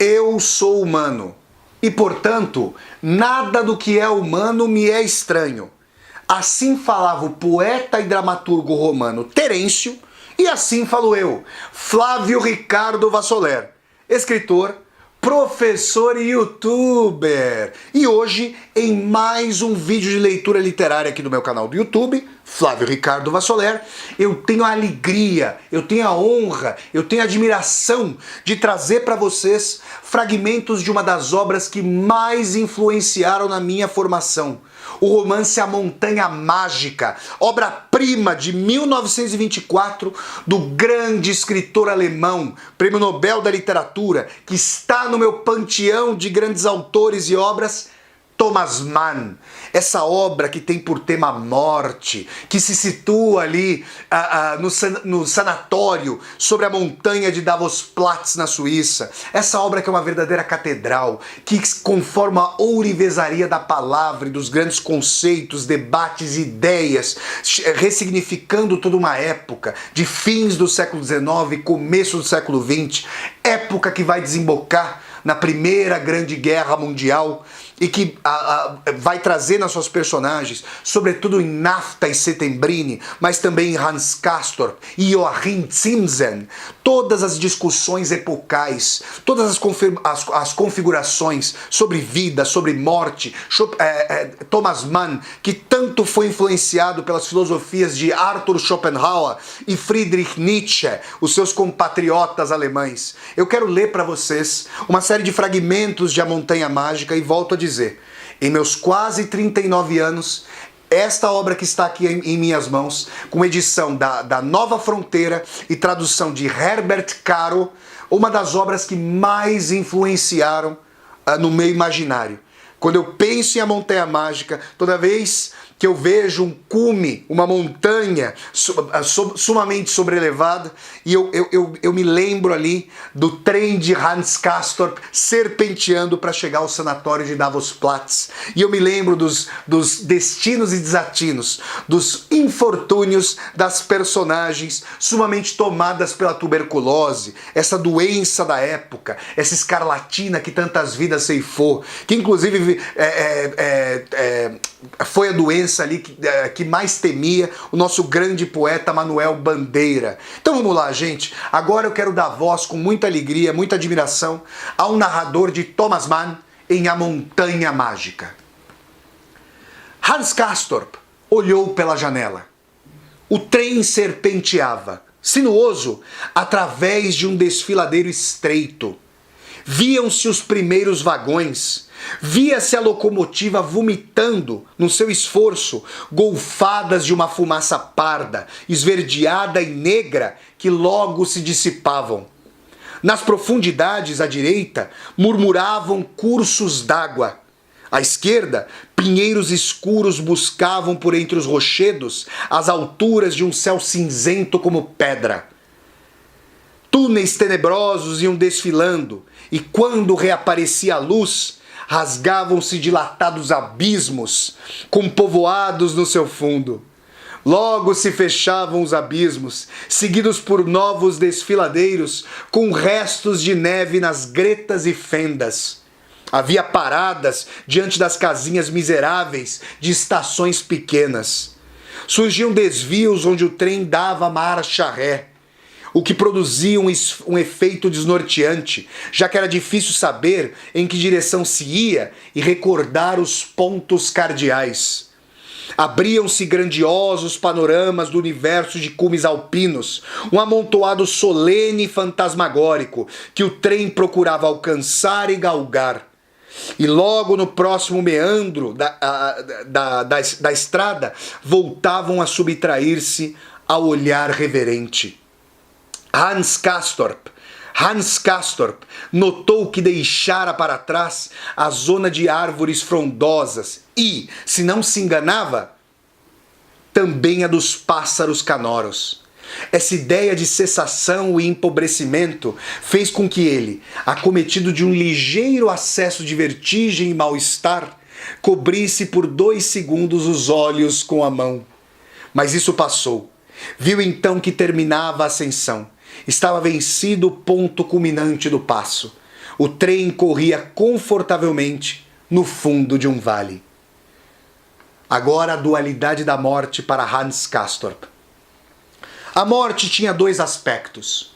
Eu sou humano e, portanto, nada do que é humano me é estranho. Assim falava o poeta e dramaturgo romano Terêncio, e assim falo eu, Flávio Ricardo Vassoler, escritor, professor e youtuber. E hoje, em mais um vídeo de leitura literária aqui do meu canal do YouTube, Flávio Ricardo Vassoler, eu tenho a alegria, eu tenho a honra, eu tenho a admiração de trazer para vocês fragmentos de uma das obras que mais influenciaram na minha formação. O romance A Montanha Mágica, obra-prima de 1924 do grande escritor alemão, Prêmio Nobel da Literatura, que está no meu panteão de grandes autores e obras, Thomas Mann. Essa obra que tem por tema a morte, que se situa ali no sanatório sobre a montanha de Davos-Platz na Suíça. Essa obra que é uma verdadeira catedral, que conforma a ourivesaria da palavra e dos grandes conceitos, debates e ideias, ressignificando toda uma época de fins do século XIX, começo do século XX, época que vai desembocar na Primeira Grande Guerra Mundial e que vai trazer nas suas personagens, sobretudo em Naphta e Settembrini, mas também em Hans Castorp e Joachim Ziemßen, todas as discussões epocais, todas as configurações sobre vida, sobre morte. Thomas Mann, que tanto foi influenciado pelas filosofias de Arthur Schopenhauer e Friedrich Nietzsche, os seus compatriotas alemães. Eu quero ler para vocês uma série de fragmentos de A Montanha Mágica e volto a dizer, em meus quase 39 anos, esta obra que está aqui em minhas mãos, com edição da Nova Fronteira e tradução de Herbert Caro, uma das obras que mais influenciaram no meio imaginário. Quando eu penso em A Montanha Mágica, toda vez que eu vejo um cume, uma montanha sumamente sobrelevada, e eu me lembro ali do trem de Hans Castorp serpenteando para chegar ao sanatório de Davos-Platz. E eu me lembro dos destinos e desatinos, dos infortúnios das personagens sumamente tomadas pela tuberculose, essa doença da época, essa escarlatina que tantas vidas ceifou, que inclusive foi a doença ali que mais temia o nosso grande poeta Manuel Bandeira. Então vamos lá, gente. Agora eu quero dar voz com muita alegria, muita admiração ao narrador de Thomas Mann em A Montanha Mágica. Hans Castorp olhou pela janela. O trem serpenteava, sinuoso, através de um desfiladeiro estreito. Viam-se os primeiros vagões, via-se a locomotiva vomitando, no seu esforço, golfadas de uma fumaça parda, esverdeada e negra, que logo se dissipavam. Nas profundidades, à direita, murmuravam cursos d'água. À esquerda, pinheiros escuros buscavam por entre os rochedos as alturas de um céu cinzento como pedra. Túneis tenebrosos iam desfilando, e quando reaparecia a luz, rasgavam-se dilatados abismos, com povoados no seu fundo. Logo se fechavam os abismos, seguidos por novos desfiladeiros, com restos de neve nas gretas e fendas. Havia paradas diante das casinhas miseráveis de estações pequenas. Surgiam desvios onde o trem dava marcha ré, o que produzia um efeito desnorteante, já que era difícil saber em que direção se ia e recordar os pontos cardeais. Abriam-se grandiosos panoramas do universo de cumes alpinos, um amontoado solene e fantasmagórico que o trem procurava alcançar e galgar. E logo no próximo meandro da estrada voltavam a subtrair-se ao olhar reverente. Hans Castorp notou que deixara para trás a zona de árvores frondosas e, se não se enganava, também a dos pássaros canoros. Essa ideia de cessação e empobrecimento fez com que ele, acometido de um ligeiro acesso de vertigem e mal-estar, cobrisse por 2 segundos os olhos com a mão. Mas isso passou. Viu então que terminava a ascensão. Estava vencido o ponto culminante do passo. O trem corria confortavelmente no fundo de um vale. Agora a dualidade da morte para Hans Castorp. A morte tinha dois aspectos.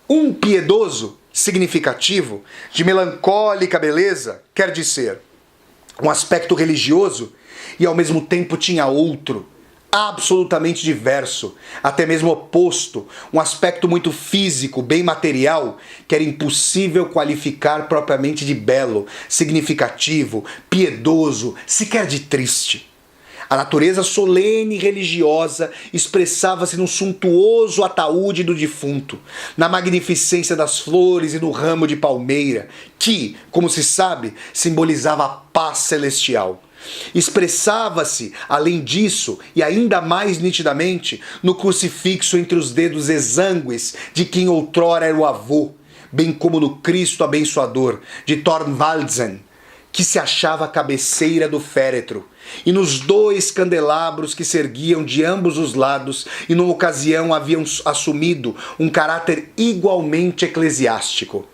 Um piedoso, significativo, de melancólica beleza, quer dizer, um aspecto religioso, e ao mesmo tempo tinha outro, absolutamente diverso, até mesmo oposto, um aspecto muito físico, bem material, que era impossível qualificar propriamente de belo, significativo, piedoso, sequer de triste. A natureza solene e religiosa expressava-se no suntuoso ataúde do defunto, na magnificência das flores e no ramo de palmeira, que, como se sabe, simbolizava a paz celestial. Expressava-se, além disso, e ainda mais nitidamente, no crucifixo entre os dedos exângues de quem outrora era o avô, bem como no Cristo abençoador de Thorwaldsen, que se achava à cabeceira do féretro, e nos dois candelabros que se erguiam de ambos os lados e numa ocasião haviam assumido um caráter igualmente eclesiástico.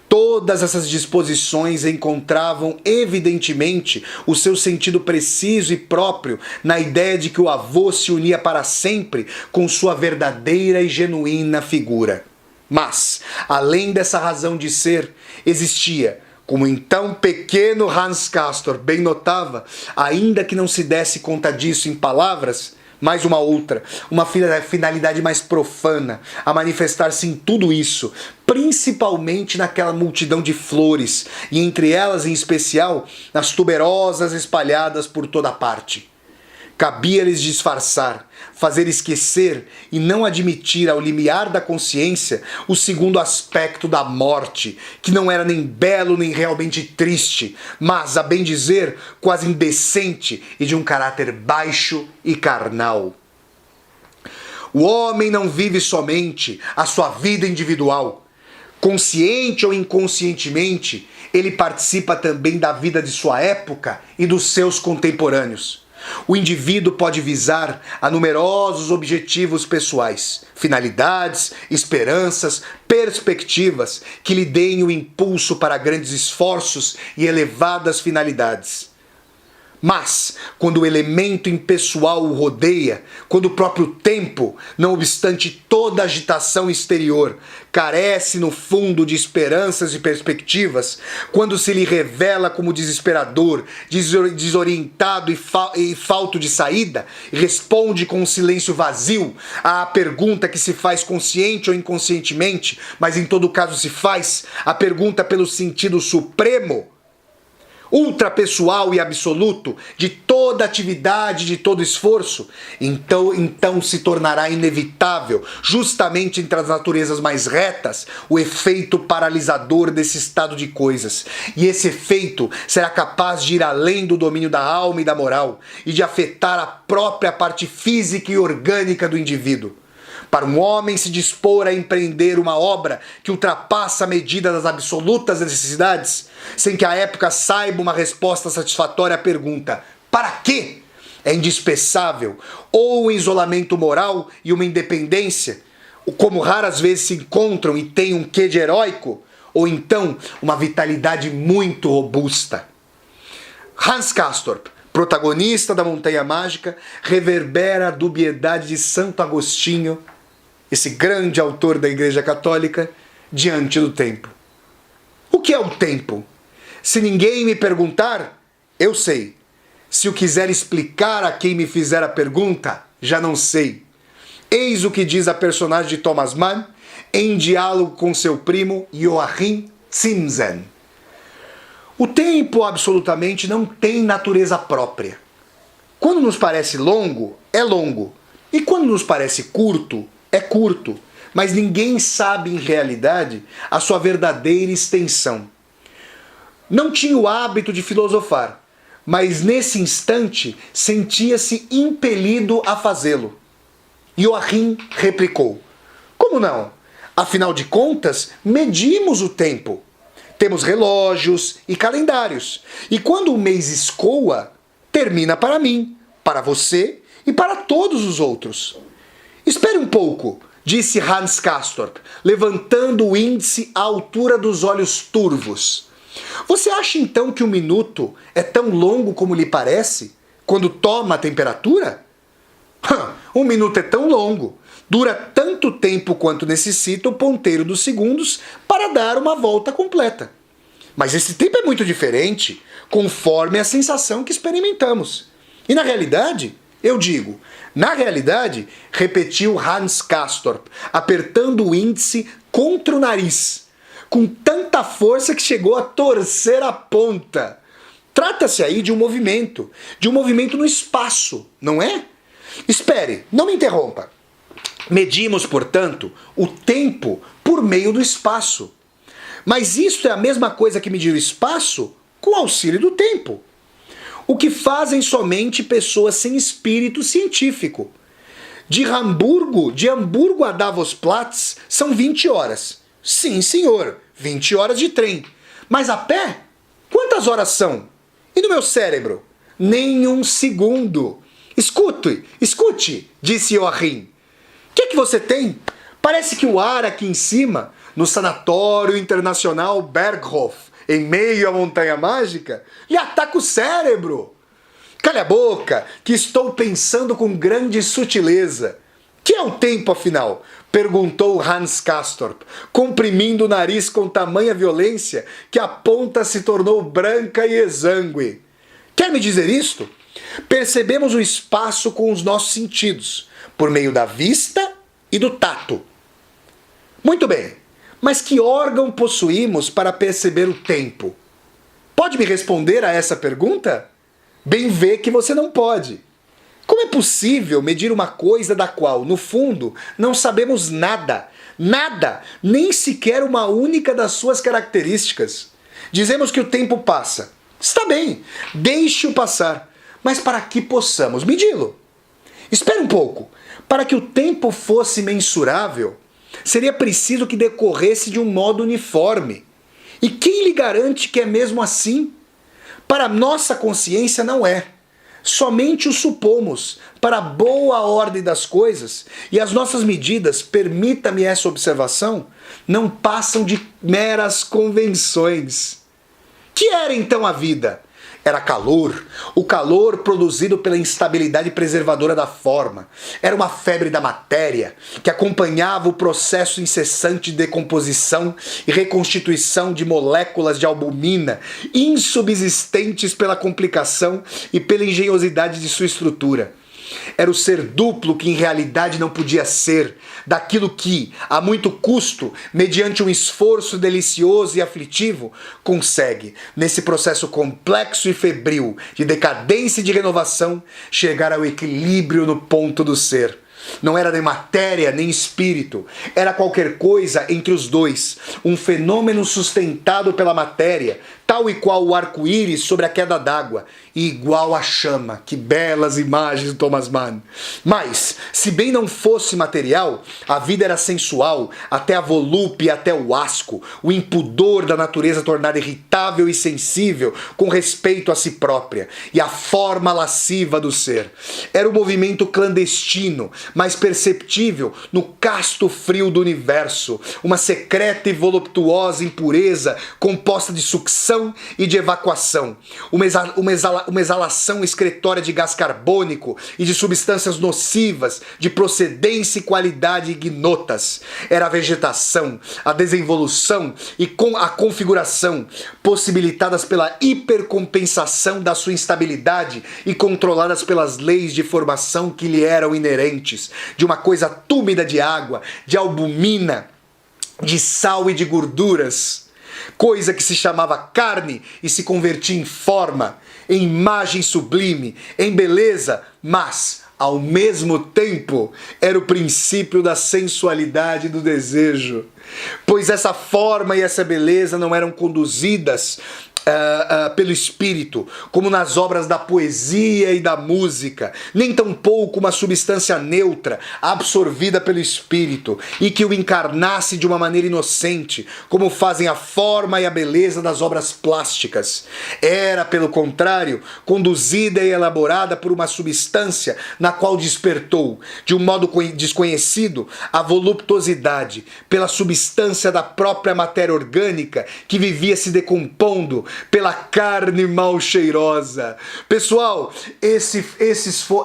Todas essas disposições encontravam evidentemente o seu sentido preciso e próprio na ideia de que o avô se unia para sempre com sua verdadeira e genuína figura. Mas, além dessa razão de ser, existia, como então pequeno Hans Castorp bem notava, ainda que não se desse conta disso em palavras, mais uma outra, uma finalidade mais profana, a manifestar-se em tudo isso, principalmente naquela multidão de flores, e entre elas em especial nas tuberosas espalhadas por toda parte. Cabia-lhes disfarçar, fazer esquecer e não admitir ao limiar da consciência o segundo aspecto da morte, que não era nem belo nem realmente triste, mas, a bem dizer, quase indecente e de um caráter baixo e carnal. O homem não vive somente a sua vida individual. Consciente ou inconscientemente, ele participa também da vida de sua época e dos seus contemporâneos. O indivíduo pode visar a numerosos objetivos pessoais, finalidades, esperanças, perspectivas que lhe deem o impulso para grandes esforços e elevadas finalidades. Mas, quando o elemento impessoal o rodeia, quando o próprio tempo, não obstante toda a agitação exterior, carece no fundo de esperanças e perspectivas, quando se lhe revela como desesperador, desorientado e falto de saída, responde com um silêncio vazio à pergunta que se faz consciente ou inconscientemente, mas em todo caso se faz, a pergunta pelo sentido supremo, ultrapessoal e absoluto de toda atividade, de todo esforço, então se tornará inevitável, justamente entre as naturezas mais retas, o efeito paralisador desse estado de coisas. E esse efeito será capaz de ir além do domínio da alma e da moral e de afetar a própria parte física e orgânica do indivíduo. Para um homem se dispor a empreender uma obra que ultrapassa a medida das absolutas necessidades, sem que a época saiba uma resposta satisfatória à pergunta «para quê?», é indispensável ou um isolamento moral e uma independência, como raras vezes se encontram e têm um quê de heróico, ou então uma vitalidade muito robusta. Hans Castorp, protagonista da Montanha Mágica, reverbera a dubiedade de Santo Agostinho, esse grande autor da Igreja Católica, diante do tempo. O que é o tempo? Se ninguém me perguntar, eu sei. Se o quiser explicar a quem me fizer a pergunta, já não sei. Eis o que diz a personagem de Thomas Mann em diálogo com seu primo Joachim Ziemßen. O tempo absolutamente não tem natureza própria. Quando nos parece longo, é longo. E quando nos parece curto, é curto. Mas ninguém sabe em realidade a sua verdadeira extensão. Não tinha o hábito de filosofar, mas nesse instante sentia-se impelido a fazê-lo. Joachim replicou: como não? Afinal de contas, medimos o tempo. Temos relógios e calendários. E quando o mês escoa, termina para mim, para você e para todos os outros. Espere um pouco, disse Hans Castorp, levantando o índice à altura dos olhos turvos. Você acha então que um minuto é tão longo como lhe parece, quando toma a temperatura? Um minuto é tão longo, dura tanto tempo quanto necessita o ponteiro dos segundos para dar uma volta completa. Mas esse tempo é muito diferente, conforme a sensação que experimentamos. E na realidade, eu digo, na realidade, repetiu Hans Castorp, apertando o índice contra o nariz, com tanta força que chegou a torcer a ponta. Trata-se aí de um movimento no espaço, não é? Espere, não me interrompa. Medimos, portanto, o tempo por meio do espaço. Mas isso é a mesma coisa que medir o espaço com auxílio do tempo. O que fazem somente pessoas sem espírito científico. De Hamburgo a Davos-Platz são 20 horas. Sim, senhor, 20 horas de trem. Mas a pé? Quantas horas são? E no meu cérebro? Nem um segundo. Escute, disse Joachim. O que é que você tem? Parece que o ar aqui em cima, no Sanatório Internacional Berghof, em meio à Montanha Mágica, lhe ataca o cérebro. Calha a boca, que estou pensando com grande sutileza. Que é o tempo, afinal? Perguntou Hans Castorp, comprimindo o nariz com tamanha violência que a ponta se tornou branca e exângue. Quer me dizer isto? Percebemos o espaço com os nossos sentidos, por meio da vista e do tato. Muito bem, mas que órgão possuímos para perceber o tempo? Pode me responder a essa pergunta? Bem vê que você não pode. Como é possível medir uma coisa da qual, no fundo, não sabemos nada? Nada, nem sequer uma única das suas características. Dizemos que o tempo passa. Está bem, deixe-o passar, mas para que possamos medi-lo. Espere um pouco. Para que o tempo fosse mensurável, seria preciso que decorresse de um modo uniforme. E quem lhe garante que é mesmo assim? Para nossa consciência não é. Somente o supomos, para a boa ordem das coisas, e as nossas medidas, permita-me essa observação, não passam de meras convenções. Que era então a vida? Era calor, o calor produzido pela instabilidade preservadora da forma. Era uma febre da matéria que acompanhava o processo incessante de decomposição e reconstituição de moléculas de albumina, insubsistentes pela complicação e pela engenhosidade de sua estrutura. Era o ser duplo que em realidade não podia ser, daquilo que, a muito custo, mediante um esforço delicioso e aflitivo, consegue, nesse processo complexo e febril de decadência e de renovação, chegar ao equilíbrio no ponto do ser. Não era nem matéria, nem espírito. Era qualquer coisa entre os dois. Um fenômeno sustentado pela matéria, tal e qual o arco-íris sobre a queda d'água, e igual à chama. Que belas imagens do Thomas Mann. Mas, se bem não fosse material, a vida era sensual, até a volúpia, até o asco, o impudor da natureza tornada irritável e sensível com respeito a si própria, e a forma lasciva do ser. Era o movimento clandestino, mas perceptível no casto frio do universo, uma secreta e voluptuosa impureza composta de sucção e de evacuação, uma exalação excretória de gás carbônico e de substâncias nocivas de procedência e qualidade ignotas. Era a vegetação, a desenvolução e a configuração, possibilitadas pela hipercompensação da sua instabilidade e controladas pelas leis de formação que lhe eram inerentes, de uma coisa túmida de água, de albumina, de sal e de gorduras, coisa que se chamava carne e se convertia em forma, em imagem sublime, em beleza, mas, ao mesmo tempo, era o princípio da sensualidade e do desejo, pois essa forma e essa beleza não eram conduzidas pelo espírito, como nas obras da poesia e da música, nem tampouco uma substância neutra, absorvida pelo espírito, e que o encarnasse de uma maneira inocente, como fazem a forma e a beleza das obras plásticas. Era, pelo contrário, conduzida e elaborada por uma substância na qual despertou, de um modo desconhecido, a voluptuosidade, pela substância da própria matéria orgânica que vivia se decompondo pela carne mal cheirosa. Pessoal,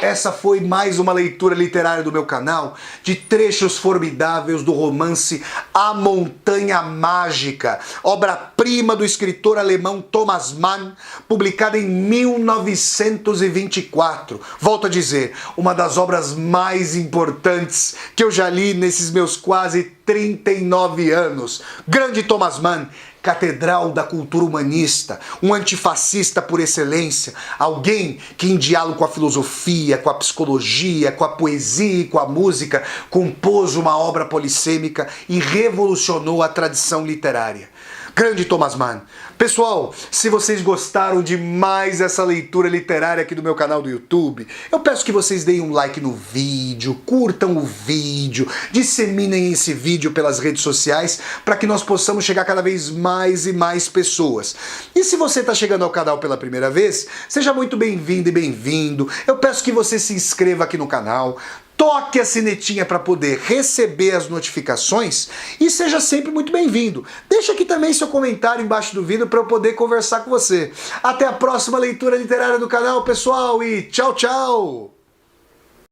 essa foi mais uma leitura literária do meu canal, de trechos formidáveis do romance A Montanha Mágica, obra-prima do escritor alemão Thomas Mann, publicada em 1924. Volto a dizer, uma das obras mais importantes que eu já li nesses meus quase 39 anos. Grande Thomas Mann, catedral da cultura humanista, um antifascista por excelência, alguém que em diálogo com a filosofia, com a psicologia, com a poesia e com a música, compôs uma obra polissêmica e revolucionou a tradição literária. Grande Thomas Mann. Pessoal, se vocês gostaram de mais essa leitura literária aqui do meu canal do YouTube, eu peço que vocês deem um like no vídeo, curtam o vídeo, disseminem esse vídeo pelas redes sociais para que nós possamos chegar cada vez mais e mais pessoas. E se você está chegando ao canal pela primeira vez, seja muito bem-vindo e bem-vindo. Eu peço que você se inscreva aqui no canal, toque a sinetinha para poder receber as notificações e seja sempre muito bem-vindo. Deixa aqui também seu comentário embaixo do vídeo para eu poder conversar com você. Até a próxima leitura literária do canal, pessoal, e tchau, tchau!